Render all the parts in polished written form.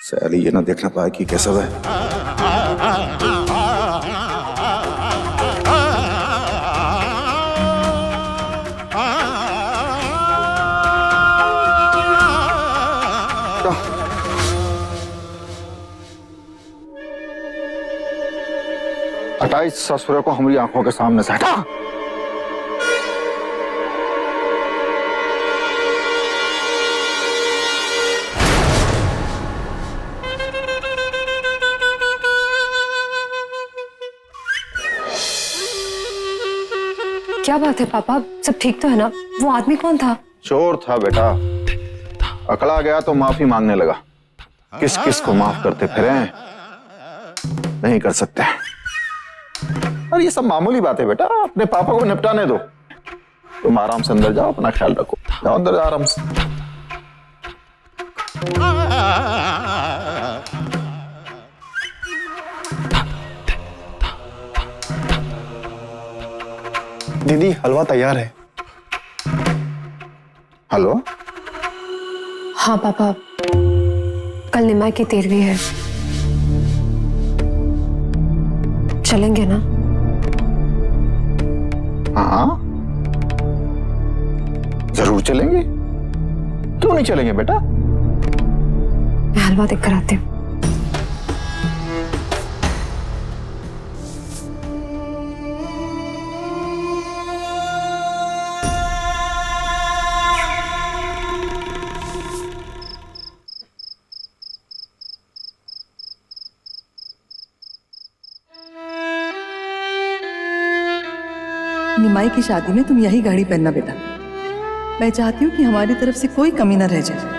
सैली ये ना देखना पाए कि कैसा है। हटा इस ससुरे को हमारी आंखों के सामने से, हटा। क्या बात है पापा, सब ठीक तो है ना? वो आदमी कौन था? चोर था बेटा, अकड़ा गया तो माफी मांगने लगा। किस किस को माफ करते फिरे, नहीं कर सकते। अरे ये सब मामूली बात है बेटा, अपने पापा को निपटाने दो। तुम आराम से अंदर जाओ, अपना ख्याल रखो। जाओ अंदर, जाओ आराम से। दीदी हलवा तैयार है। हेलो। हाँ पापा, कल निमाई की 13वीं है, चलेंगे ना? हाँ जरूर चलेंगे, क्यों नहीं चलेंगे बेटा। मैं हलवा देख कर आती हूँ। निमाई की शादी में तुम यही गाड़ी पहनना बेटा। मैं चाहती हूँ कि हमारी तरफ से कोई कमी ना रह जाए।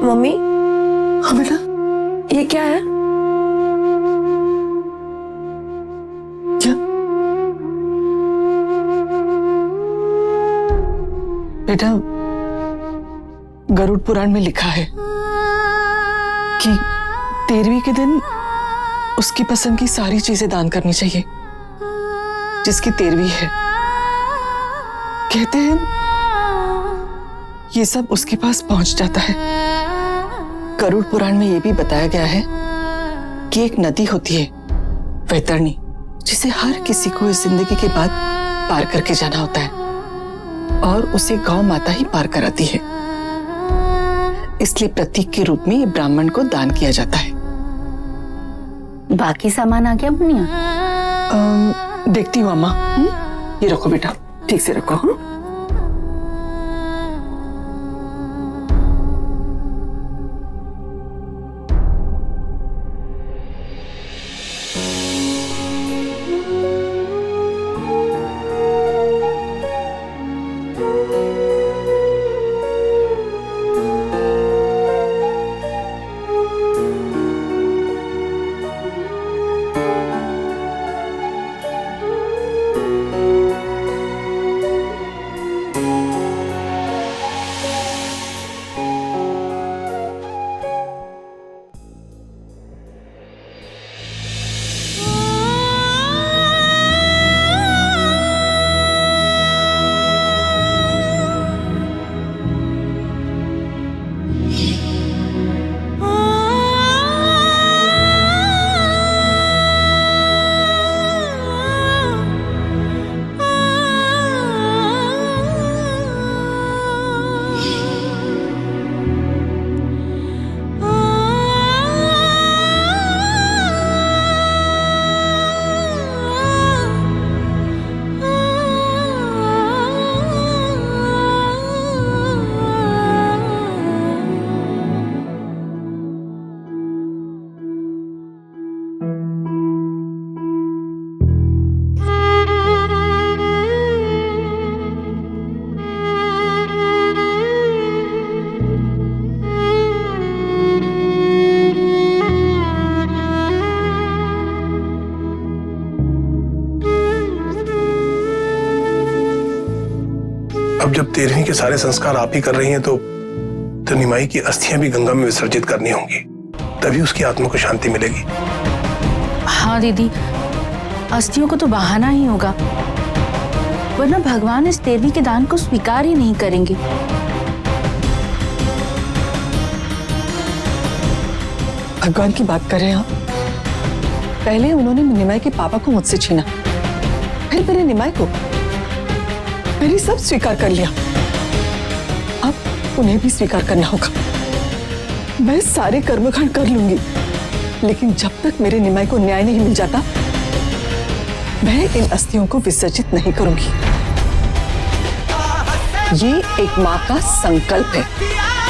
मम्मी, हाँ बेटा। ये क्या है? क्या बेटा, गरुड़ पुराण में लिखा है कि 13वीं के दिन उसकी पसंद की सारी चीजें दान करनी चाहिए। जिसकी 13वीं है, कहते हैं ये सब उसके पास पहुंच जाता है। गरुड़ पुराण में यह भी बताया गया है कि एक नदी होती है वैतरणी, जिसे हर किसी को इस जिंदगी के बाद पार करके जाना होता है, और उसे गौ माता ही पार कराती है। इसलिए प्रतीक के रूप में ये ब्राह्मण को दान किया जाता है। बाकी सामान आ गया बुनिया? देखती हूँ अम्मा। ये रखो बेटा, ठीक से रखो। हाँ? अब जब 13वीं के सारे संस्कार आप ही कर रही हैं तो निमाई की अस्थियां भी गंगा में विसर्जित करनी होंगी, तभी उसकी आत्मा को शांति मिलेगी। हाँ दीदी, अस्थियों को तो बहाना ही होगा, वरना भगवान इस 13वीं के दान को स्वीकार ही नहीं करेंगे। भगवान की बात कर रहे हैं आप? पहले उन्होंने निमाई के पापा को मुझसे छीना, फिर मेरे निमाई को, मैंने सब स्वीकार कर लिया, अब उन्हें भी स्वीकार करना होगा। मैं सारे कर्मकांड कर लूंगी, लेकिन जब तक मेरे निमाई को न्याय नहीं मिल जाता, मैं इन अस्थियों को विसर्जित नहीं करूंगी। ये एक माँ का संकल्प है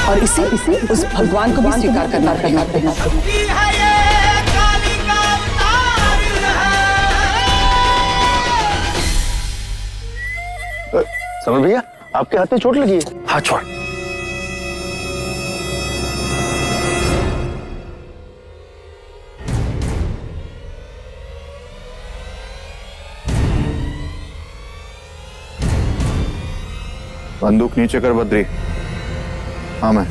और इसे उस भगवान को भी स्वीकार करना पड़ेगा। समर भैया, आपके हाथ में चोट लगी है? हाथ छोड़। बंदूक नीचे कर बद्री। हाँ मैं।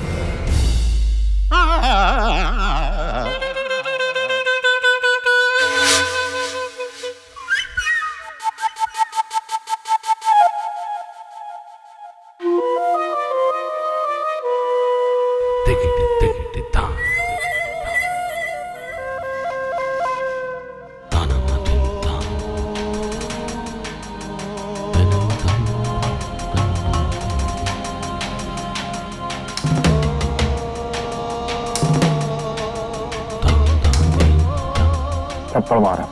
थप्पड़ मारा।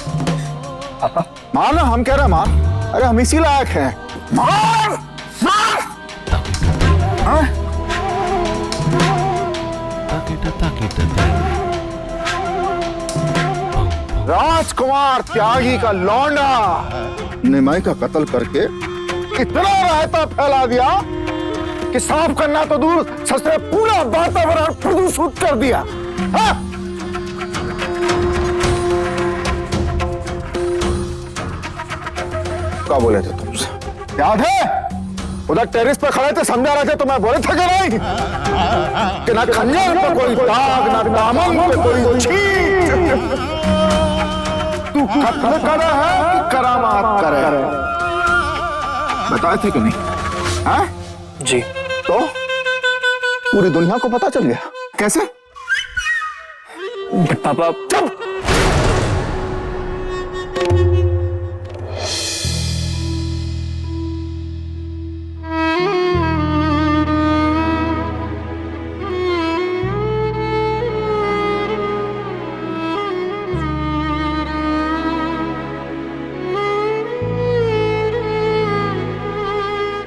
पापा मार ना, हम कह रहे हैं मार। अरे हम इसी लायक हैं। मार मार। हाँ? राजकुमार त्यागी का लौंडा निमाई का कत्ल करके इतना रायता फैला दिया कि साफ करना तो दूर, ससुरे पूरा वातावरण प्रदूषित कर दिया। हाँ? क्या बोले थे तुमसे, याद है? उधर टेरिस पे खड़े थे, समझा रहे थे, तुम्हें बोले थे कि नहीं कि ना खंजर पे कोई दाग, ना दामन पे कोई छींट। तू कत्ल करे है कि करामात करे? बताए थे कि नहीं? हाँ? जी। तो पूरी दुनिया को पता चल गया। कैसे? पापा चुप।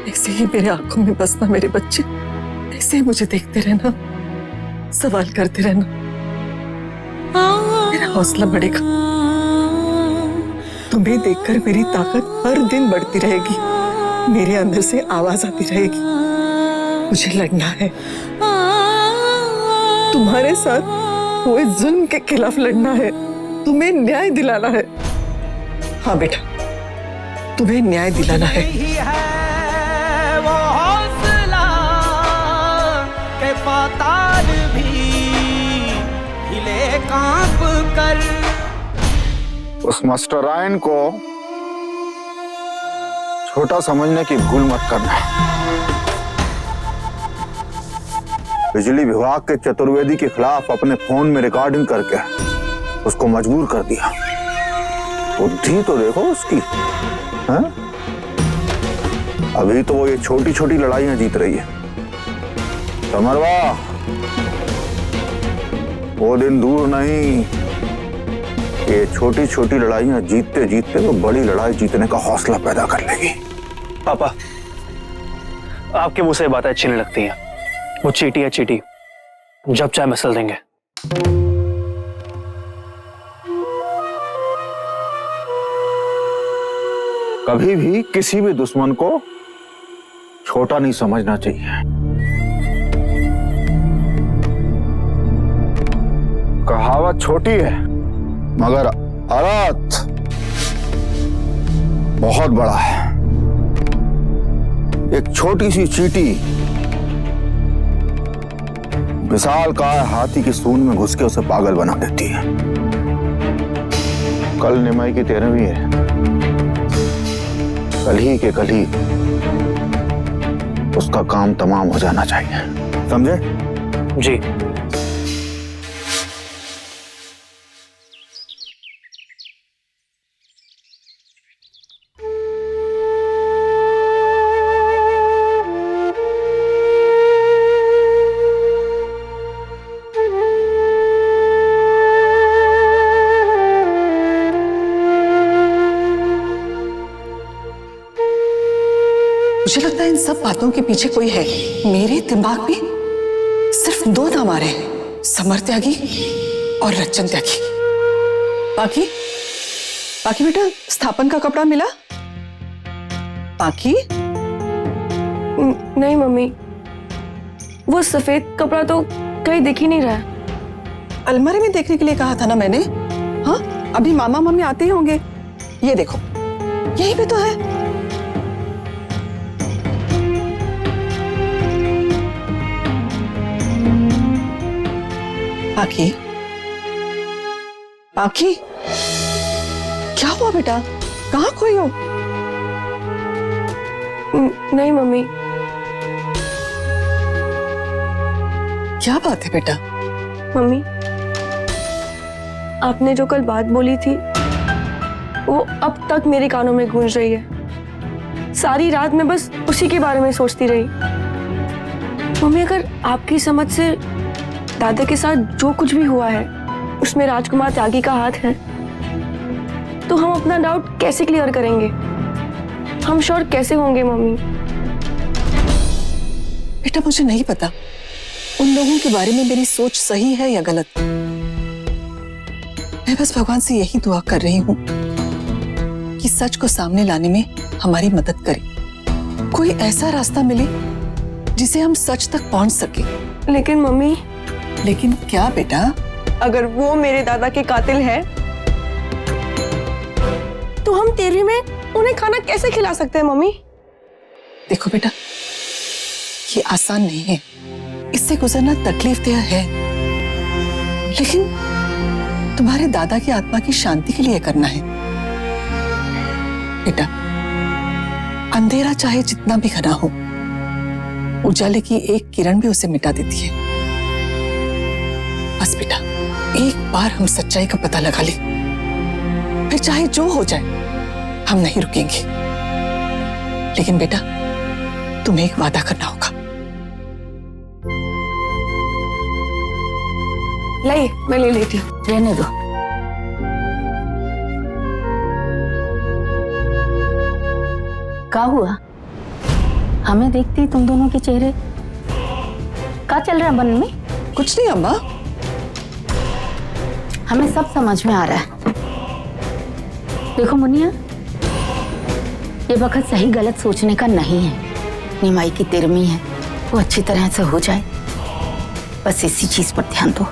ऐसे ही मेरे आंखों में बसना मेरे बच्चे, ऐसे ही मुझे देखते रहना, सवाल करते रहना, मेरा हौसला बढ़ेगा। तुम्हें देखकर मेरी ताकत हर दिन बढ़ती रहेगी, मेरे अंदर से आवाज आती रहेगी, मुझे लड़ना है, तुम्हारे साथ हुए जुल्म के खिलाफ लड़ना है, तुम्हें न्याय दिलाना है। हाँ बेटा, तुम्हें न्याय दिलाना है। पाताल भी हिले कांप कर। उस मास्टर रायन को छोटा समझने की भूल मत करना। बिजली विभाग के चतुर्वेदी के खिलाफ अपने फोन में रिकॉर्डिंग करके उसको मजबूर कर दिया। बुद्धि तो देखो उसकी, हाँ? अभी तो वो ये छोटी छोटी लड़ाइयां जीत रही है। समरवा, वो दिन दूर नहीं, ये छोटी छोटी लड़ाइयां जीतते जीतते वो बड़ी लड़ाई जीतने का हौसला पैदा कर लेगी। पापा, आपके मुंह से बातें अच्छी नहीं लगती हैं। वो चीटी है चीटी, जब चाहे मसल देंगे। कभी भी किसी भी दुश्मन को छोटा नहीं समझना चाहिए। कहावत छोटी है मगर अर्थ बहुत बड़ा है। एक छोटी सी चींटी विशाल काय हाथी की सूंड में घुस के उसे पागल बना देती है। कल निमाई की 13वीं है। कल ही उसका काम तमाम हो जाना चाहिए, समझे? जी। मुझे लगता है इन सब बातों के पीछे कोई है। मेरे दिमाग में सिर्फ 2 नाम आ रहे हैं, समर त्यागी और रचन त्यागी। बाकी बेटा स्थापन का कपड़ा मिला? बाकी नहीं मम्मी, वो सफेद कपड़ा तो कहीं दिख ही नहीं रहा है। अलमारी में देखने के लिए कहा था ना मैंने। हाँ, अभी मामा मम्मी आते ही होंगे। ये देखो, यही पे तो है। पाखी, क्या हुआ बेटा? कहाँ खोई हो? नहीं मम्मी। क्या बात है बेटा? मम्मी, आपने जो कल बात बोली थी वो अब तक मेरे कानों में गूंज रही है। सारी रात मैं बस उसी के बारे में सोचती रही। मम्मी, अगर आपकी समझ से दादा के साथ जो कुछ भी हुआ है उसमें राजकुमार त्यागी का हाथ है, तो हम अपना डाउट कैसे क्लियर करेंगे? हम श्योर कैसे होंगे मम्मी? बेटा मुझे नहीं पता उन लोगों के बारे में मेरी सोच सही है या गलत। मैं बस भगवान से यही दुआ कर रही हूँ कि सच को सामने लाने में हमारी मदद करे। कोई ऐसा रास्ता मिले जिसे हम सच तक पहुंच सके। लेकिन मम्मी। लेकिन क्या बेटा? अगर वो मेरे दादा के कातिल है तो हम 13वीं में उन्हें खाना कैसे खिला सकते हैं मम्मी? देखो बेटा, ये आसान नहीं है, इससे गुजरना तकलीफदेह है, लेकिन तुम्हारे दादा की आत्मा की शांति के लिए करना है। बेटा, अंधेरा चाहे जितना भी घना हो, उजाले की एक किरण भी उसे मिटा देती है। बस बेटा, एक बार हम सच्चाई का पता लगा ले, फिर चाहे जो हो जाए हम नहीं रुकेंगे। लेकिन बेटा, तुम्हें एक वादा करना होगा। लाइए, मैं ले लेती हूँ। रहने दो। क्या हुआ? हमें देखती तुम दोनों के चेहरे क्या चल रहा है मन में? कुछ नहीं अम्मा, हमें सब समझ में आ रहा है। देखो मुनिया, ये वक्त सही गलत सोचने का नहीं है। निमाई की 13वीं है, वो अच्छी तरह से हो जाए, बस इसी चीज पर ध्यान दो।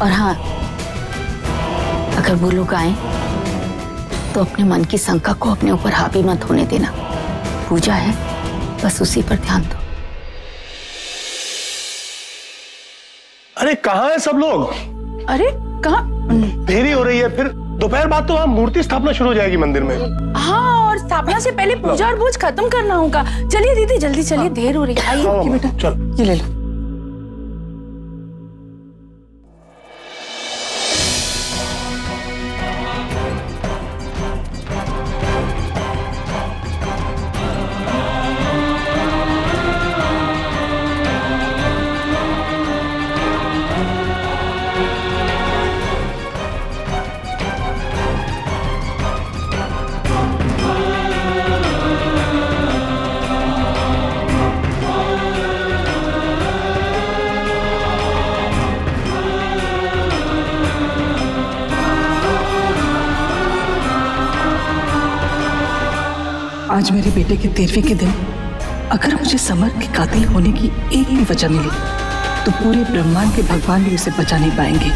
और हाँ, अगर वो लोग आए तो अपने मन की शंका को अपने ऊपर हावी मत होने देना। पूजा है, बस उसी पर ध्यान दो। अरे कहाँ है सब लोग? अरे कहाँ? देरी हो रही है, फिर दोपहर बाद तो वहाँ मूर्ति स्थापना शुरू हो जाएगी मंदिर में। हाँ, और स्थापना से पहले पूजा और भोज खत्म करना होगा। चलिए दीदी, जल्दी चलिए, देर हो रही है। आइए बेटा, चल ये ले लो। आज मेरे बेटे के 13वीं के दिन अगर मुझे समर के कातिल होने की एक भी वजह मिली तो पूरे ब्रह्मांड के भगवान भी उसे बचा नहीं पाएंगे।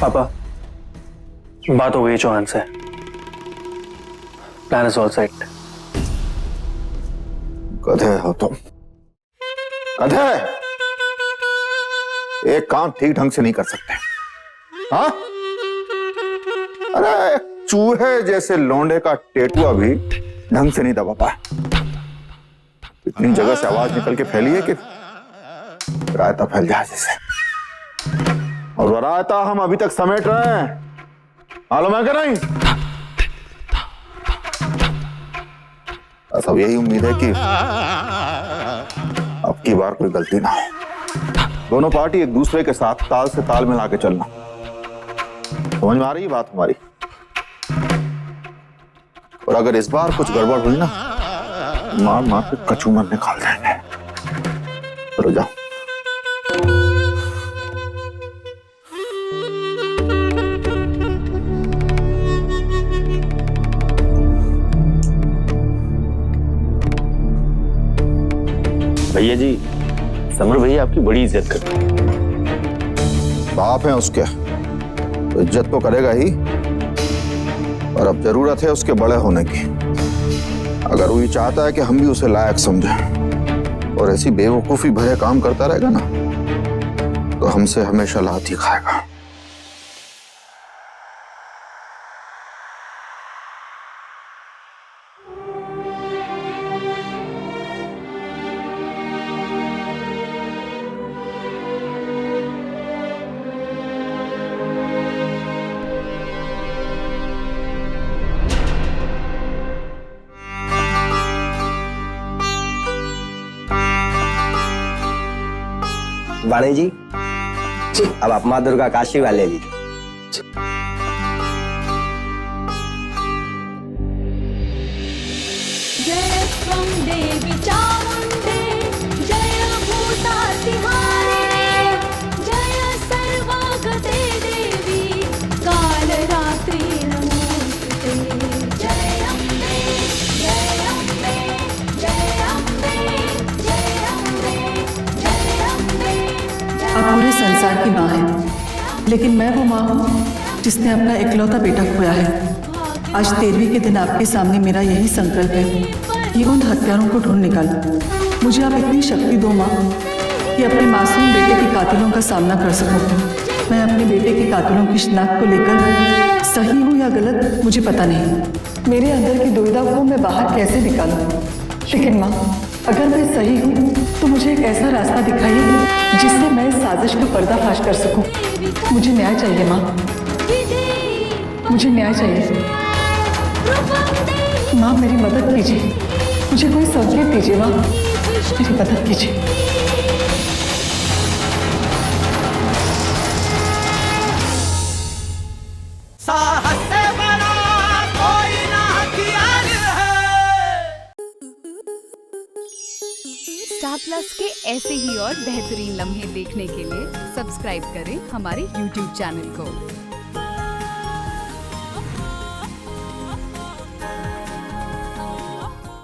पापा, बात हो गई चौहान से। Plan is all set. गधे हो तुम, गधे। एक काम ठीक ढंग से नहीं कर सकते। हाँ, अरे चूहे जैसे लोंडे का टेटुआ भी ढंग से नहीं दबा पाया। इतनी जगह से आवाज निकल के फैली है कि रायता फैल जाए जैसे। और वो रायता हम अभी तक समेट रहे हैं, मालूम है कि नहीं? बस अब यही उम्मीद है कि अब की बार कोई गलती ना हो। दोनों पार्टी एक दूसरे के साथ ताल से ताल मिला के चलना। समझ में आ रही है बात हमारी? और अगर इस बार कुछ गड़बड़ हुई ना, मार मार के कचूमर निकाल देंगे। चलो जाओ। भैया जी, समर भैया आपकी बड़ी इज्जत करते हैं। बाप है उसके तो इज्जत तो करेगा ही, और अब जरूरत है उसके बड़े होने की। अगर वो ये चाहता है कि हम भी उसे लायक समझें और ऐसी बेवकूफी भरे काम करता रहेगा ना, तो हमसे हमेशा लात ही खाएगा। वाणी जी, अब आप माँ दुर्गा का आशीर्वाद ले लीजिए। जय त्वं देवी चामुण्डे, जय भूतातिहारे, जय सर्वागते देवी, कालरात्रि नमोस्तुते। जय अम्बे, जय अम्बे, जय अम्बे, जय अम्बे, जय अम्बे। आप पूरे संसार की माँ हैं, लेकिन मैं वो माँ हूँ जिसने अपना इकलौता बेटा खोया है। आज 13वीं के दिन आपके सामने मेरा यही संकल्प है कि उन हत्यारों को ढूंढ निकालूं। मुझे आप इतनी शक्ति दो माँ कि अपने मासूम बेटे के कातिलों का सामना कर सकूं। मैं अपने बेटे के कातिलों की शिनाख्त को लेकर सही हूँ या गलत मुझे पता नहीं। मेरे अंदर की दुविधा को मैं बाहर कैसे निकालूं? लेकिन माँ, अगर मैं सही हूँ तो मुझे एक ऐसा रास्ता दिखाइए जिससे मैं इस साजिश का पर्दाफाश कर सकूं। मुझे न्याय चाहिए माँ, मुझे न्याय चाहिए। माँ मेरी मदद कीजिए, मुझे कोई संकेत दीजिए माँ, मेरी मदद कीजिए। साहस से बड़ा कोई ना हथियार है। स्टार प्लस के ऐसे ही और बेहतरीन लम्हे देखने के लिए सब्सक्राइब करें हमारे YouTube चैनल को।